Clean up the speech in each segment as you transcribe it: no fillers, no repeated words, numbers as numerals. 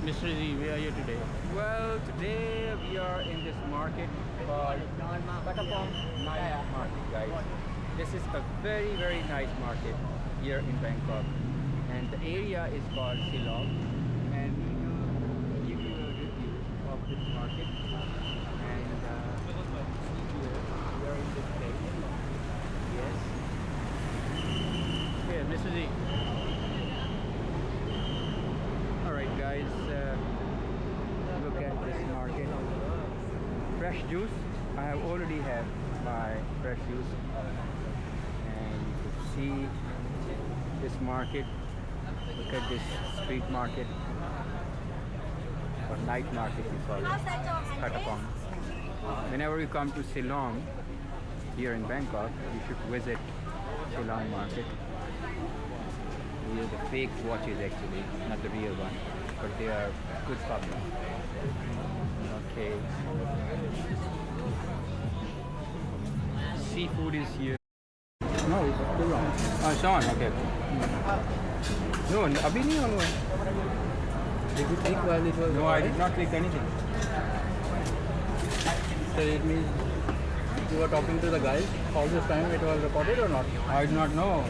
Mr. Z, where are you today? Well, today we are in this market called Patpong Night Market, guys. This is a very nice market here in Bangkok, and the area is called Silong. And we will give you a review of this market. And see here, we are in this place. Yes. Okay, Mr. Z. Alright, guys. Look at this market. Fresh juice. I have already had my fresh juice, and you could see this market. Look at this street market, or night market we call it, Patpong. Whenever you come to Silong here in Bangkok, you should visit Silong market. These are the fake watches actually, not the real one, but they are good shopping. Okay. Seafood is here. No, it's still on. Oh, it's on. Okay. No, abhi nahi on hua. Did you click while it was? No, I did not click anything. So it means you were talking to the guys all this time. It was recorded or not? I do not know.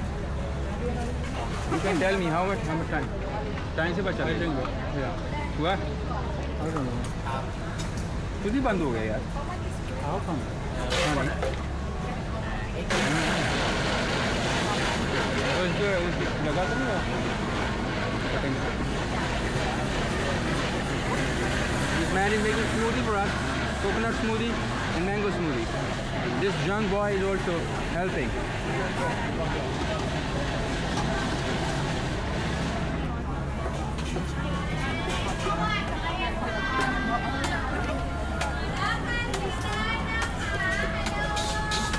You can tell me how much time? Time से बचा? I think yeah. हुआ? I don't know. खुद ही बंद हो गया यार. How come? हाँ नहीं. उस लगा तो नहीं This man is making smoothie for us, coconut smoothie and mango smoothie. This young boy is also helping.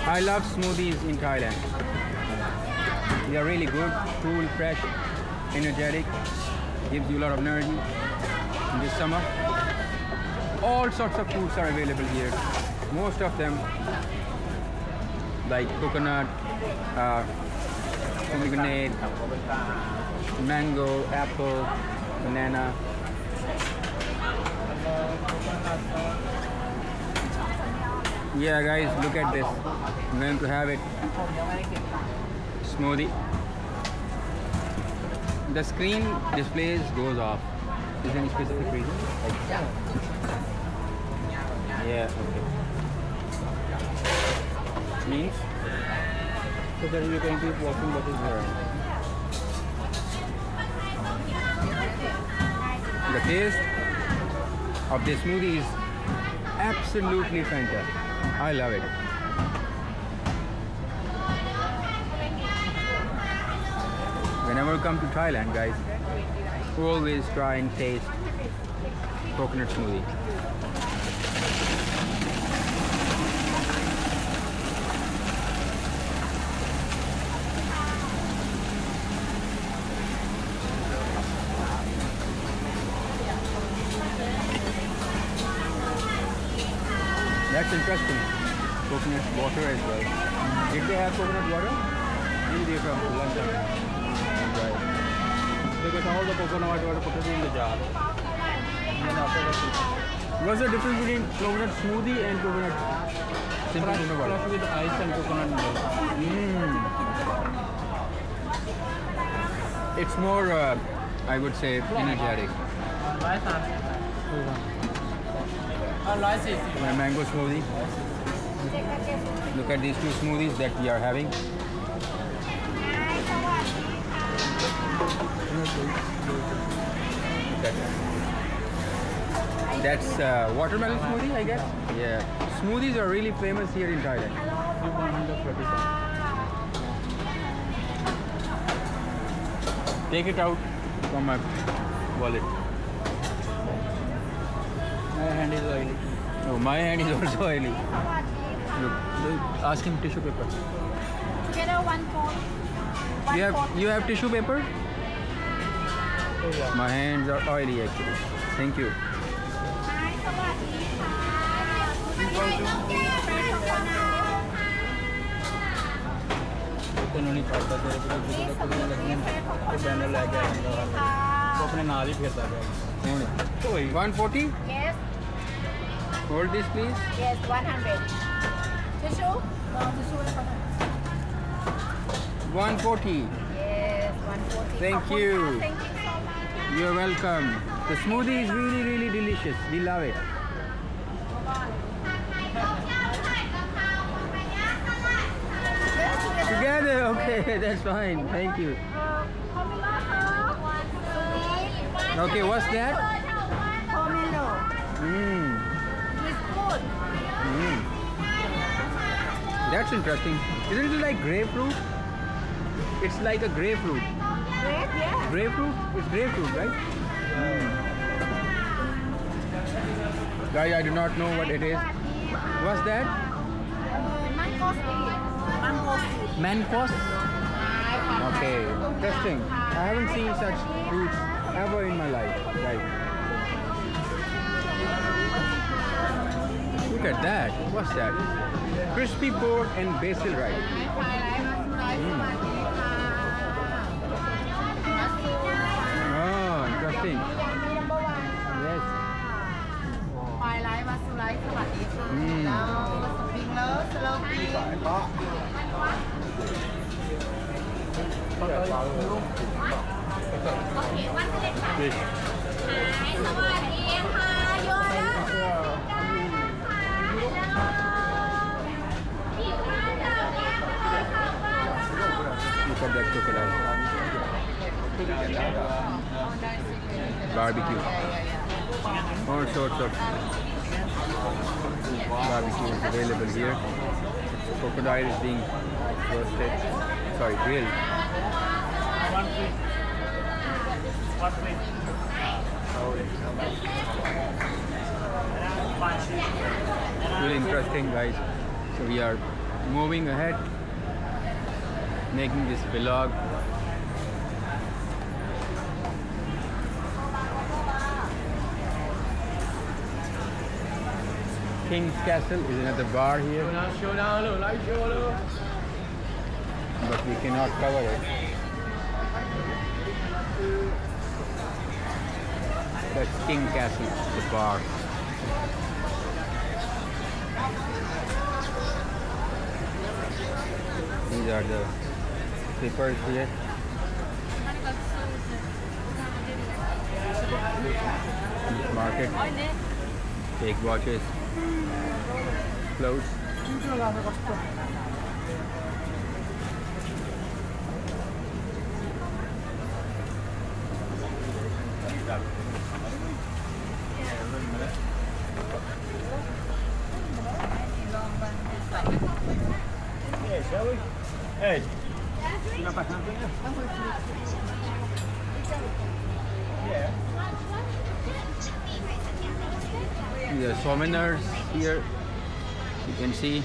I love smoothies in Thailand. They are really good, cool, fresh, energetic, gives you a lot of energy in this summer. All sorts of foods are available here. Most of them like coconut, pomegranate, mango, apple, banana. Yeah guys, look at this. I'm going to have it. Smoothie. The screen displays goes off. Is there any specific reason? Yeah, okay. Means? So that you can keep watching what is there. The taste of this smoothie is absolutely fantastic. I love it. Whenever you come to Thailand, guys, always try and taste coconut smoothie. That's interesting. Coconut water as well. Did they have coconut water? Maybe they're from London. Right. They get all the coconut water, put it in the jar. And then after that, What's the difference between coconut smoothie and coconut simple coconut water? flush with ice and coconut milk. It's more, I would say, energetic. My mango smoothie. Look at these two smoothies that we are having. That's watermelon smoothie, I guess. Yeah. Smoothies are really famous here in Thailand. Take it out from my wallet. My hand is oily. Oh, my hand is also oily. Look, ask him tissue paper. Together one phone. You have tissue paper? Oh, yeah. My hands are oily actually. Thank you. You can only try that. There is a banner like that. वो अपने नाल ही फिरता है 140? Yes. Hold this please. Yes, 100. Tissue? No, tissue. 140. Yes, 140. Thankขอบคุณ you.ค่ะ. Thank you so much. You're welcome. The smoothie is really, really delicious. We love it. Together, okay, that's fine. Thank you. Okay, what's that? Pomelo. Mm. It's good. Mm. That's interesting. Isn't it like grapefruit? It's like a grapefruit. Great, yeah. Grapefruit? It's grapefruit, right? Guys, I do not know what it is. What's that? Mango sweet. Mango sweet. Mancos? Okay, interesting. I haven't seen such fruits ever in my life. Right. Look at that. What's that? Crispy pork and basil rice. Oh, interesting. Yes. ควายไลฟ์วัสดุไลฟ์สวัสดีค่ะ อืม เราสปริงเลิฟสโลปี Fish. สวัสดีค่ะโยนแล้ว Look at that crocodile. Barbecue. All sorts of barbecue is available here. Crocodile is being roasted. Sorry, grilled. Really interesting, guys. So we are moving ahead, making this vlog. King's Castle is another bar here, but we cannot cover it. That's King Castle, the bar. These are the slippers here. Market. Fake watches. Clothes. Yeah, shall we? Hey. You got back something? Yeah. These are souvenirs here. You can see.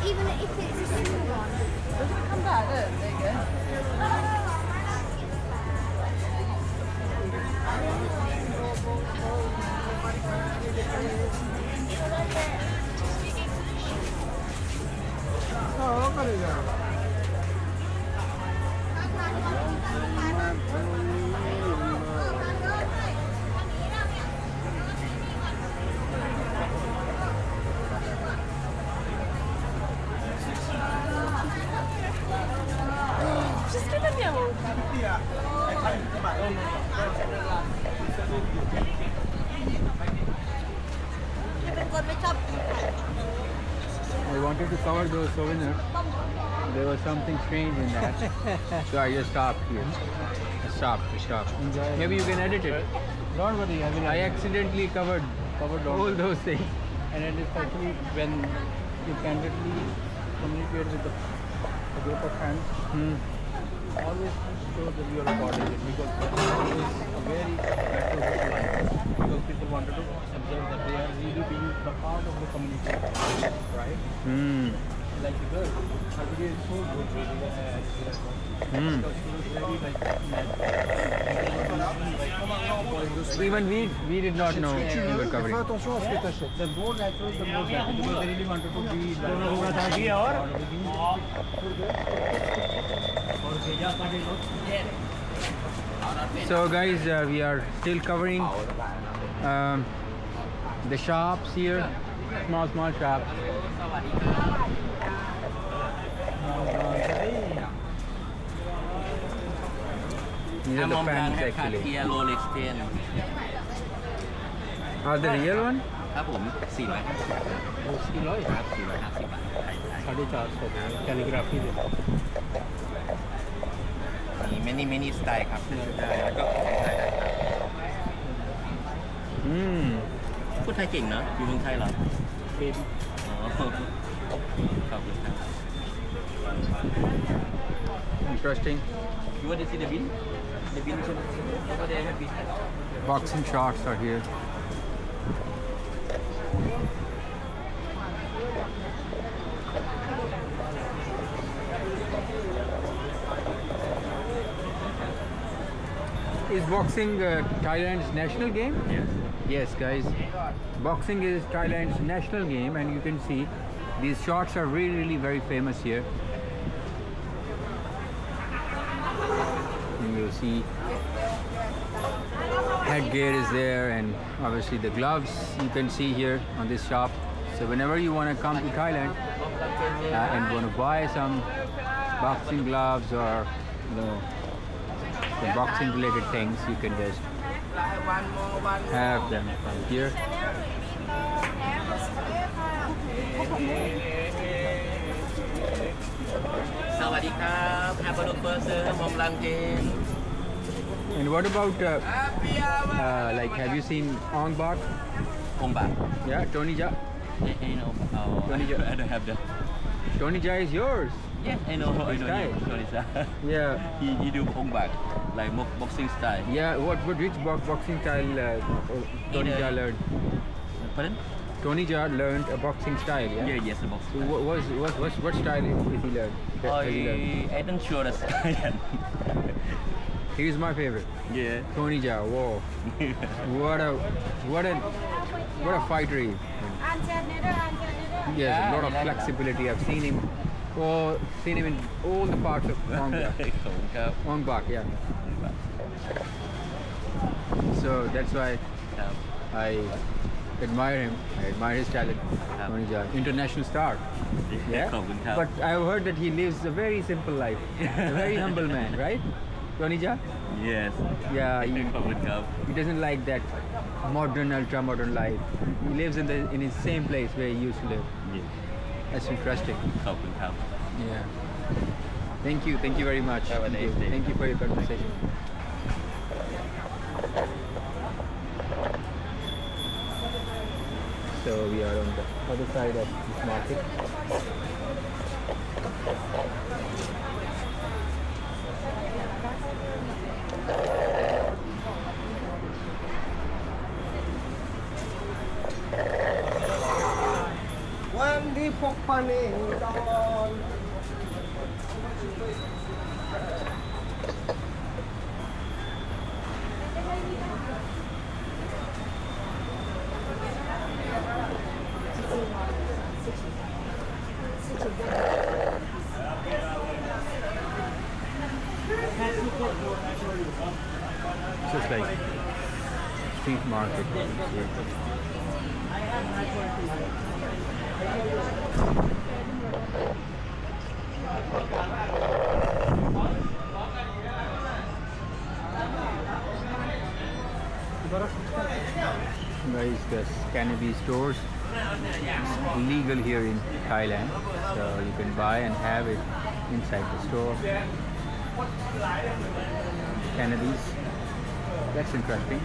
Even if it's a simple one. Doesn't come back, look. There you go. Just give them your เป็นคนไม่ชอบกินไข่ Oh, wanted to cover those souvenirs. There was something strange in that. So I just stopped here. Stop. Enjoy. Maybe you can edit it. Don't worry, I accidentally covered all those things. and especially when you candidly communicate with a group of friends, always show that you are recording it because it is a very natural line because people wanted to observe that they are really being the part of the community, right? Like the girl, her video is so good, really. Because she was very like Even we did not know you were covering. The more natural, the more better because they really wanted to be So guys, we are still covering the shops here, small shops. These are the pants actually. Rolex 10 Are they real one? ครับผม400ครับ 400 450 บาท 450 calligraphy they มี many style ครับแล้วก็ของไทยได้ครับพูดไทยเก่งเนอะอยู่เมืองไทยเหรอ baby อ๋อขอบคุณครับ Interesting. You want to see the bin? The bin is over there have bin. Boxing shots are here. Is boxing Thailand's national game? Yes. Yes, guys. Boxing is Thailand's national game, and you can see these shots are really very famous here. And you'll see headgear is there, and obviously the gloves you can see here on this shop. So whenever you want to come to Thailand and want to buy some boxing gloves or the boxing related things, you can just have them from here. สวัสดีครับ Have a look first มอมลังเจน And what about like have you seen Ong Bak? องบาท Yeah, Tony Ja. I know I don't have that Tony Ja is yours. Yeah I know His style. Sorry sir Yeah. he do องบาท like boxing style Yeah, which boxing style Tony Ja learned? Pardon? Tony Ja learned a boxing style, yeah? Yeah yes the boxing So what style is he learned? Has he learned? I don't sure the style He's my favorite. Yeah Tony Ja, whoa. what a fighter he is. He has a lot of flexibility. I've seen him in all the parts of Ong Bak. ขอบคุณครับ Ong Bak, yeah. So that's why ครับ I admire him. I admire his talent. Tony Ja, international star. Yeah. ขอบคุณครับ But I've heard that he lives a very simple life. A very humble man, right? Tony Ja? Yes Yeah, ขอบคุณครับ he doesn't like that ultra modern life. He lives in his same place where he used to live. Yeah That's interesting. ขอบคุณครับ Yeah. Thank you very much. Have a nice day. Thank you for your conversation. So we are on the other side of this market. Just like street market. Guys, the cannabis stores. legal here in Thailand, so you can buy and have it inside the store. Cannabis. That's interesting.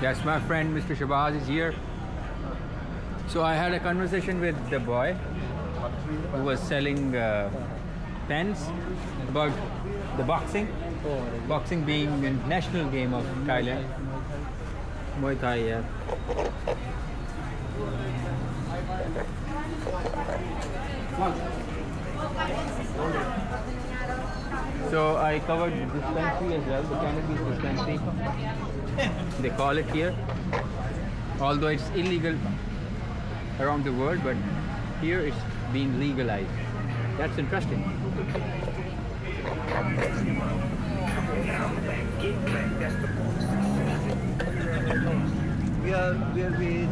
Yes, my friend Mr. Shabazz is here. So I had a conversation with the boy who was selling pens about the boxing. Boxing being a national game of Thailand. Muay Thai, yeah. So I covered the dispensary as well, the cannabis dispensary. They call it here. Although it's illegal around the world, but here it's being legalized. That's interesting. We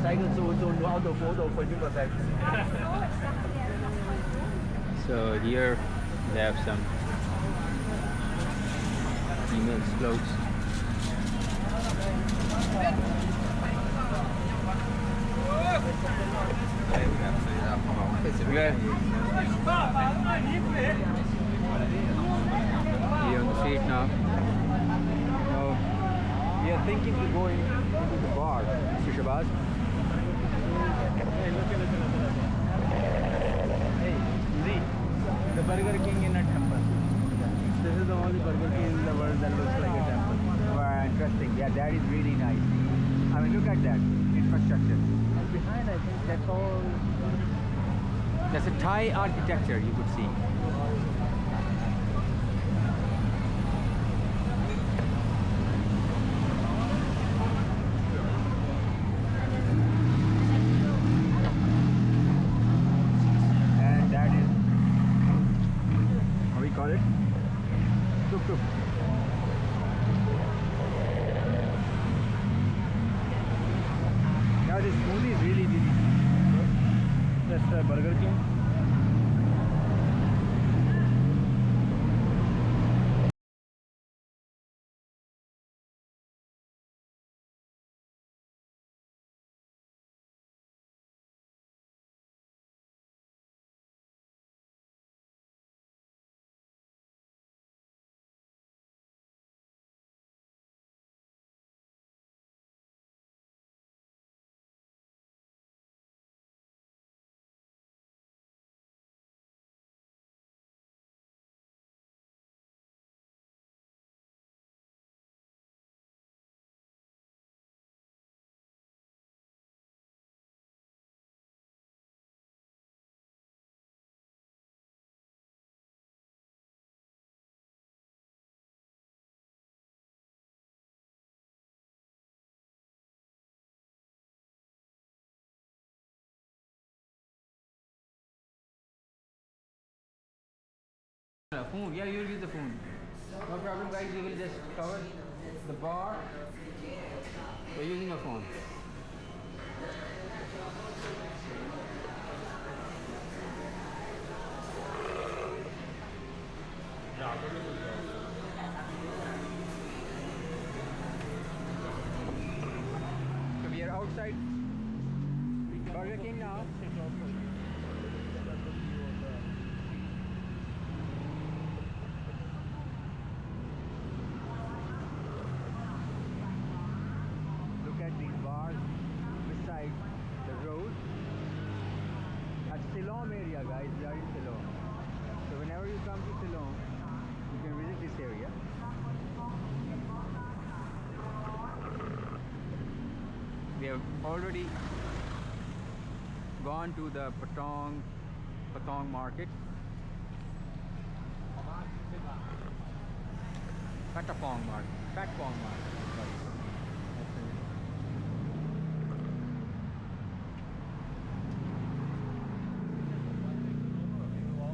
cycle so no auto photo for you guys. So here they have some female floats. Here on the street now. We are thinking to go into the bar, Mr. Shabazz. Hey, see, the Burger King in a temple. This is the only Burger King in the world that looks like a temple. Wow, interesting. Yeah, that is really nice. I mean, look at that infrastructure. And behind, I think that's all. That's a Thai architecture you could see. And that is, how we call it? Tuk tuk. Yeah, this smoothie is really good. That's the Burger King. Phone, yeah, you'll use the phone. No problem, guys. You will just cover the bar. We're using a phone. So we are outside Burger King now. Look at these bars beside the road. At Ceylon area, guys, we are in Ceylon. So whenever you come to Ceylon, you can visit this area. We have already gone to the Patpong market. Patpong market. Sorry.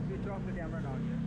Switch off the camera now.